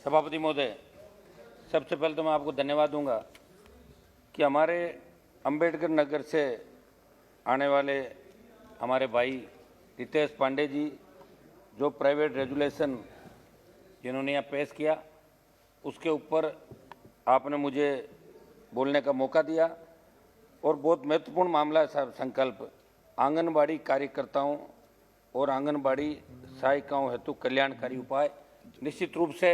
सभापति महोदय, सबसे पहले तो मैं आपको धन्यवाद दूंगा कि हमारे अंबेडकर नगर से आने वाले हमारे भाई रितेश पांडे जी जो प्राइवेट रेजुलेशन जिन्होंने यहाँ पेश किया उसके ऊपर आपने मुझे बोलने का मौका दिया और बहुत महत्वपूर्ण मामला है सर। संकल्प आंगनबाड़ी कार्यकर्ताओं और आंगनबाड़ी सहायिकाओं हेतु कल्याणकारी उपाय। निश्चित रूप से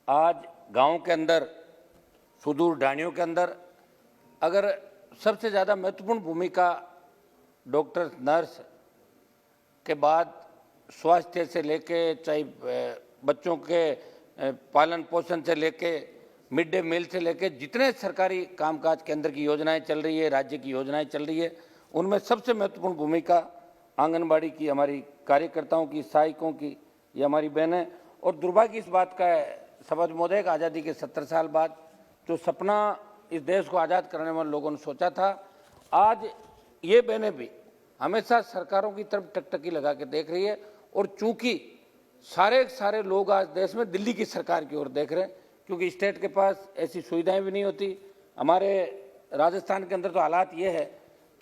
आज गांव के अंदर, सुदूर ढाणियों के अंदर अगर सबसे ज़्यादा महत्वपूर्ण भूमिका डॉक्टर, नर्स के बाद स्वास्थ्य से लेके, चाहे बच्चों के पालन पोषण से लेके, मिड डे मील से लेके, जितने सरकारी कामकाज केंद्र की योजनाएं चल रही है, राज्य की योजनाएं चल रही है, उनमें सबसे महत्वपूर्ण भूमिका आंगनबाड़ी की, हमारी कार्यकर्ताओं की, सहायकों की, ये हमारी बहनें। और दुर्भाग्य इस बात का है सभापति महोदय, आज़ादी के 70 साल बाद जो सपना इस देश को आज़ाद करने वाले लोगों ने सोचा था, आज ये बहनें भी हमेशा सरकारों की तरफ टकटकी लगा के देख रही है। और चूंकि सारे लोग आज देश में दिल्ली की सरकार की ओर देख रहे हैं, क्योंकि स्टेट के पास ऐसी सुविधाएं भी नहीं होती। हमारे राजस्थान के अंदर तो हालात ये है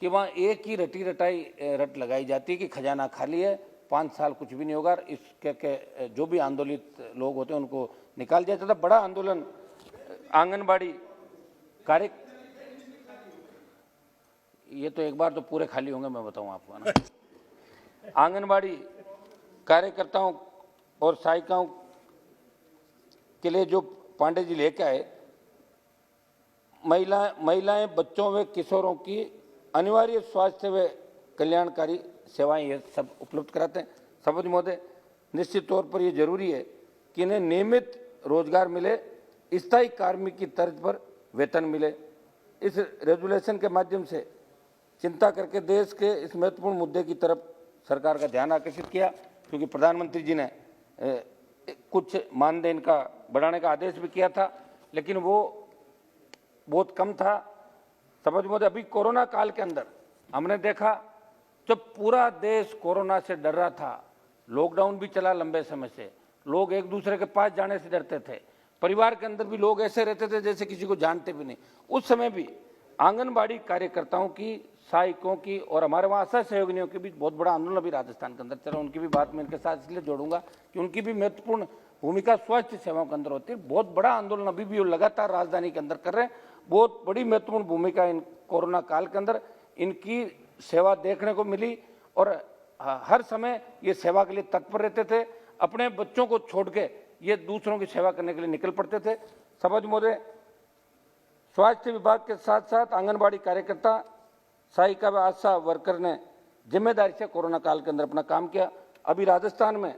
कि वहाँ एक ही रट लगाई जाती है कि खजाना खाली है, 5 साल कुछ भी नहीं होगा। इसके जो भी आंदोलित लोग होते हैं उनको निकाल दिया जाता। बड़ा आंदोलन आंगनबाड़ी कार्य, ये तो एक बार तो पूरे खाली होंगे, मैं बताऊं आपको ना। आंगनबाड़ी कार्यकर्ताओं और सहायिकाओं के लिए जो पांडे जी लेके आए, महिलाएं, बच्चों व किशोरों की अनिवार्य स्वास्थ्य व कल्याणकारी सेवाएं ये सब उपलब्ध कराते हैं। सभापति महोदय, निश्चित तौर पर ये जरूरी है कि इन्हें नियमित रोजगार मिले, स्थायी कार्मिक की तर्ज पर वेतन मिले। इस रेजुलेशन के माध्यम से चिंता करके देश के इस महत्वपूर्ण मुद्दे की तरफ सरकार का ध्यान आकर्षित किया, क्योंकि प्रधानमंत्री जी ने कुछ मानदेय इनका बढ़ाने का आदेश भी किया था, लेकिन वो बहुत कम था। सभापति महोदय, अभी कोरोना काल के अंदर हमने देखा जब पूरा देश कोरोना से डर रहा था, लॉकडाउन भी चला लंबे समय से, लोग एक दूसरे के पास जाने से डरते थे, परिवार के अंदर भी लोग ऐसे रहते थे जैसे किसी को जानते भी नहीं। उस समय भी आंगनबाड़ी कार्यकर्ताओं की, सहायकों की और हमारे वहाँ आशा सहयोगिनियों के बीच बहुत बड़ा आंदोलन अभी राजस्थान के अंदर चला। उनकी भी बात मैं इनके साथ इसलिए जोड़ूंगा कि उनकी भी महत्वपूर्ण भूमिका स्वास्थ्य सेवाओं के अंदर होती है। बहुत बड़ा आंदोलन अभी भी वो लगातार राजधानी के अंदर कर रहे हैं। बहुत बड़ी महत्वपूर्ण भूमिका इन कोरोना काल के अंदर इनकी सेवा देखने को मिली और हर समय ये सेवा के लिए तत्पर रहते थे। अपने बच्चों को छोड़ के ये दूसरों की सेवा करने के लिए निकल पड़ते थे। सभापति महोदय, स्वास्थ्य विभाग के साथ साथ आंगनबाड़ी कार्यकर्ता, सहायिका व आशा वर्कर ने जिम्मेदारी से कोरोना काल के अंदर अपना काम किया। अभी राजस्थान में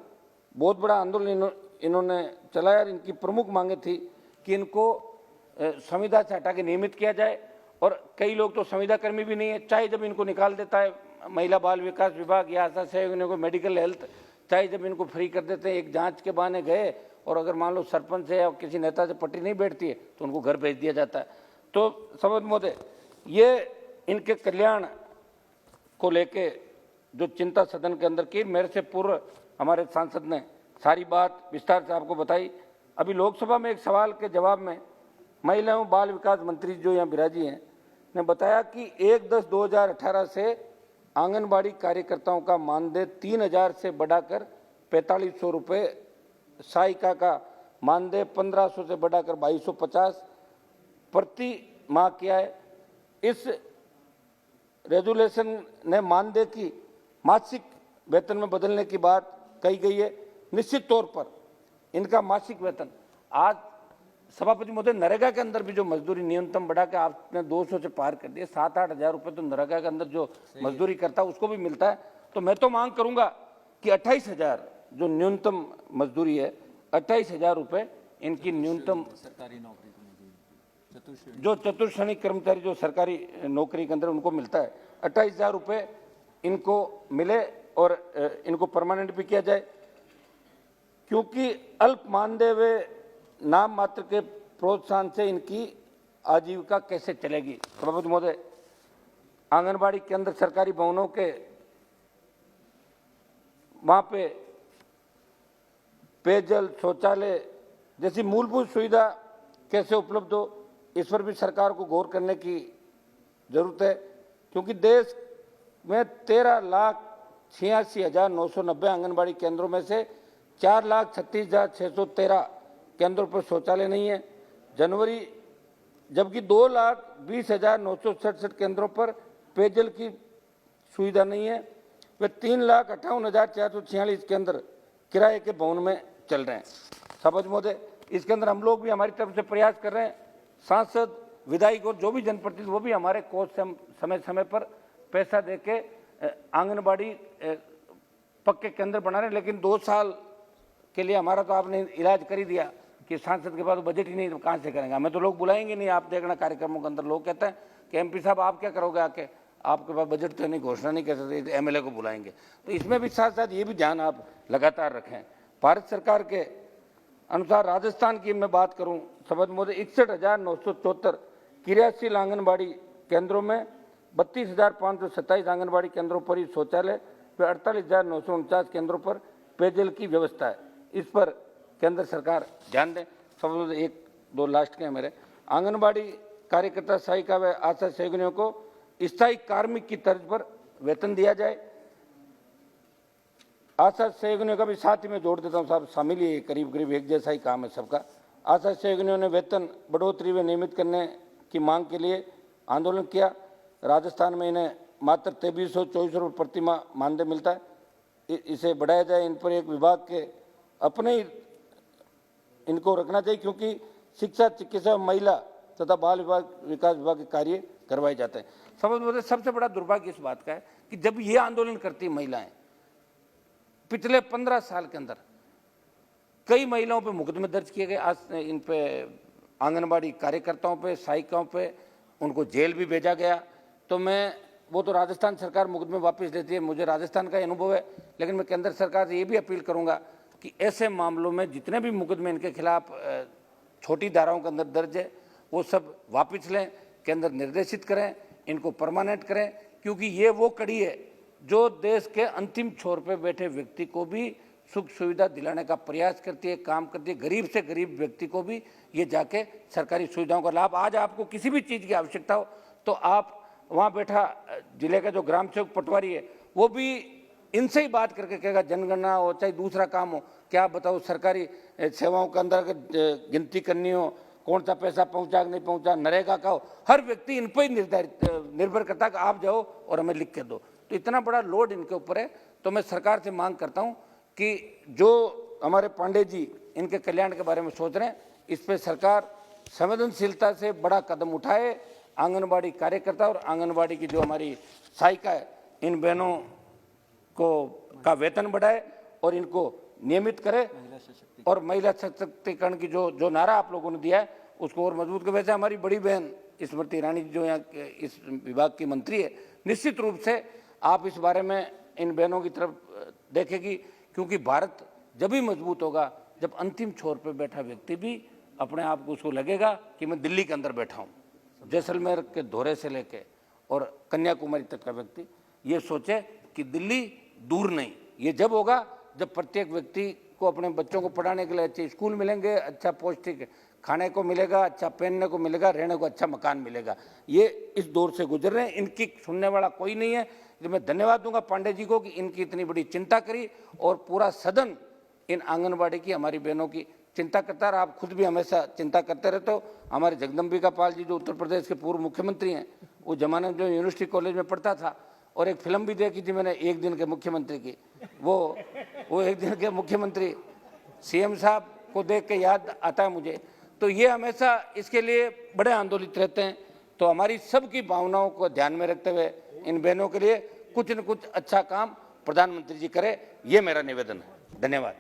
बहुत बड़ा आंदोलन इन्होंने चलाया। इनकी प्रमुख मांगे थी कि इनको संविदा से हटा के नियमित किया जाए, और कई लोग तो संविदा कर्मी भी नहीं है, चाहे जब इनको निकाल देता है महिला बाल विकास विभाग या आशा सहयोगियों को मेडिकल हेल्थ, चाहे जब इनको फ्री कर देते हैं, एक जांच के बहाने गए और अगर मान लो सरपंच है या किसी नेता से पट्टी नहीं बैठती है तो उनको घर भेज दिया जाता है। तो सभापति महोदय, ये इनके कल्याण को लेके जो चिंता सदन के अंदर की, मेरे से पूर्व हमारे सांसद ने सारी बात विस्तार से आपको बताई। अभी लोकसभा में एक सवाल के जवाब में महिला एवं बाल विकास मंत्री जो यहाँ विराजी हैं ने बताया कि 1/10/2018 से आंगनबाड़ी कार्यकर्ताओं का मानदेय 3000 से बढ़ाकर 4500 रुपये, सहायिका का मानदेय 1500 से बढ़ाकर 2250 प्रति माह किया है। इस रेजुलेशन ने मानदेय की मासिक वेतन में बदलने की बात कही गई है। निश्चित तौर पर इनका मासिक वेतन आज सभापति महोदय, नरेगा के अंदर भी जो मजदूरी न्यूनतम बढ़ा के आपने 200 से पार कर दिया, 7-8 हज़ार रुपये तो नरेगा के अंदर जो मजदूरी करता है उसको भी मिलता है। तो मैं तो मांग करूंगा कि 28,000 जो न्यूनतम मजदूरी है, 28,000 रुपये इनकी न्यूनतम सरकारी नौकरी जो चतुर्श्रेणी कर्मचारी जो सरकारी नौकरी के अंदर उनको मिलता है, 28,000 रुपये इनको मिले और इनको परमानेंट भी किया जाए, क्योंकि अल्प मानदेय व नाम मात्र के प्रोत्साहन से इनकी आजीविका कैसे चलेगी। सभापति महोदय, आंगनबाड़ी के अंदर सरकारी भवनों के वहाँ पे पेयजल, शौचालय, जैसी मूलभूत सुविधा कैसे उपलब्ध हो, इस पर भी सरकार को गौर करने की जरूरत है, क्योंकि देश में 13,86,990 आंगनबाड़ी केंद्रों में से 4,36,613 केंद्रों पर शौचालय नहीं है, जबकि 2,20,967 केंद्रों पर पेयजल की सुविधा नहीं है। वे 3,58,446 केंद्र किराए के भवन में चल रहे हैं। सभापति महोदय, इसके अंदर हम लोग भी हमारी तरफ से प्रयास कर रहे हैं। सांसद, विधायक और जो भी जनप्रतिनिधि वो भी हमारे कोष से हम समय समय पर पैसा देके आंगनबाड़ी पक्के केंद्र बना रहे हैं, लेकिन 2 साल के लिए हमारा तो आपने इलाज कर ही दिया कि सांसद के पास बजट ही नहीं, तो कहाँ से करेंगे? हमें तो लोग बुलाएंगे नहीं। आप देखना कार्यक्रमों के अंदर लोग कहते हैं कि एमपी साहब आप क्या करोगे आके, आपके पास बजट तो नहीं, घोषणा नहीं कर सकते, एमएलए को बुलाएंगे। तो इसमें भी साथ साथ ये भी ध्यान आप लगातार रखें। भारत सरकार के अनुसार राजस्थान की मैं बात करूं, सभापति महोदय, 61,974 क्रियाशील आंगनबाड़ी केंद्रों में 32,527 आंगनबाड़ी केंद्रों पर ही शौचालय व 48,949 केंद्रों पर पेयजल की व्यवस्था है। इस पर केंद्र सरकार ध्यान दें। सब 1-2 लास्ट के हैं मेरे। आंगनबाड़ी कार्यकर्ता, सहायिका व आशा सहयोगिनियों को स्थायी कार्मिक की तर्ज पर वेतन दिया जाए। आशा सहयोगिनियों का भी साथ ही में जोड़ देता हूँ साहब, शामिल ही करीब एक जैसा ही काम है सबका। आशा सहयोगिनियों ने वेतन बढ़ोतरी व नियमित करने की मांग के लिए आंदोलन किया। राजस्थान में इन्हें मात्र 2324 रुपये प्रति माह मानदेय मिलता है, इसे बढ़ाया जाए। इन पर एक विभाग के अपने ही इनको रखना चाहिए, क्योंकि शिक्षा, चिकित्सा, महिला तथा बाल विकास विभाग के कार्य करवाए जाते हैं। सबसे बड़ा दुर्भाग्य इस बात का है कि जब ये आंदोलन करती महिलाएं, पिछले 15 साल के अंदर कई महिलाओं पे मुकदमे दर्ज किए गए। आज इन पे आंगनबाड़ी कार्यकर्ताओं पे, सहायिकाओं पे उनको जेल भी भेजा गया। तो वो तो राजस्थान सरकार मुकदमे वापस लेती है, मुझे राजस्थान का अनुभव है, लेकिन मैं केंद्र सरकार से ये भी अपील करूंगा कि ऐसे मामलों में जितने भी मुकदमे इनके खिलाफ छोटी धाराओं के अंदर दर्ज है वो सब वापस लें, केंद्र निर्देशित करें, इनको परमानेंट करें, क्योंकि ये वो कड़ी है जो देश के अंतिम छोर पे बैठे व्यक्ति को भी सुख सुविधा दिलाने का प्रयास करती है, काम करती है। गरीब से गरीब व्यक्ति को भी ये जाके सरकारी सुविधाओं का लाभ, आज आपको किसी भी चीज़ की आवश्यकता हो तो आप वहाँ बैठा जिले का जो ग्राम सेवक पटवारी है वो भी इनसे ही बात करके कहेगा, जनगणना हो चाहे दूसरा काम हो, क्या बताओ सरकारी सेवाओं के अंदर गिनती करनी हो, कौन सा पैसा पहुंचा कि नहीं पहुंचा, नरेगा का हो, हर व्यक्ति इन पर ही निर्भर करता है कि आप जाओ और हमें लिख के दो। तो इतना बड़ा लोड इनके ऊपर है। तो मैं सरकार से मांग करता हूं कि जो हमारे पांडे जी इनके कल्याण के बारे में सोच रहे हैं, इस पर सरकार संवेदनशीलता से बड़ा कदम उठाए। आंगनबाड़ी कार्यकर्ता और आंगनबाड़ी की जो हमारी सहायिका है, इन बहनों का वेतन बढ़ाए और इनको नियमित करे, और महिला सशक्तिकरण की जो नारा आप लोगों ने दिया है उसको और मजबूत करे। वैसे हमारी बड़ी बहन स्मृति ईरानी जो यहाँ इस विभाग की मंत्री है, निश्चित रूप से आप इस बारे में इन बहनों की तरफ देखेगी, क्योंकि भारत जब भी मजबूत होगा जब अंतिम छोर पर बैठा व्यक्ति भी अपने आप को उसको लगेगा कि मैं दिल्ली के अंदर बैठा हूँ। जैसलमेर के धोरे से लेके और कन्याकुमारी तक का व्यक्ति ये सोचे कि दिल्ली दूर नहीं। ये जब होगा जब प्रत्येक व्यक्ति को अपने बच्चों को पढ़ाने के लिए अच्छे स्कूल मिलेंगे, अच्छा पौष्टिक खाने को मिलेगा, अच्छा पहनने को मिलेगा, रहने को अच्छा मकान मिलेगा। ये इस दौर से गुजर रहे हैं, इनकी सुनने वाला कोई नहीं है। तो मैं धन्यवाद दूंगा पांडे जी को कि इनकी इतनी बड़ी चिंता करी, और पूरा सदन इन आंगनबाड़ी की, हमारी बहनों की चिंता करता है। आप खुद भी हमेशा चिंता करते रहते हो। हमारे जगदम्बिका पाल जी जो उत्तर प्रदेश के पूर्व मुख्यमंत्री हैं, वो जमाने में जो यूनिवर्सिटी कॉलेज में पढ़ता था, और एक फिल्म भी देखी थी मैंने एक दिन के मुख्यमंत्री की, वो एक दिन के मुख्यमंत्री सीएम साहब को देख के याद आता है मुझे। तो ये हमेशा इसके लिए बड़े आंदोलित रहते हैं। तो हमारी सबकी भावनाओं को ध्यान में रखते हुए इन बहनों के लिए कुछ न कुछ अच्छा काम प्रधानमंत्री जी करे, ये मेरा निवेदन है। धन्यवाद।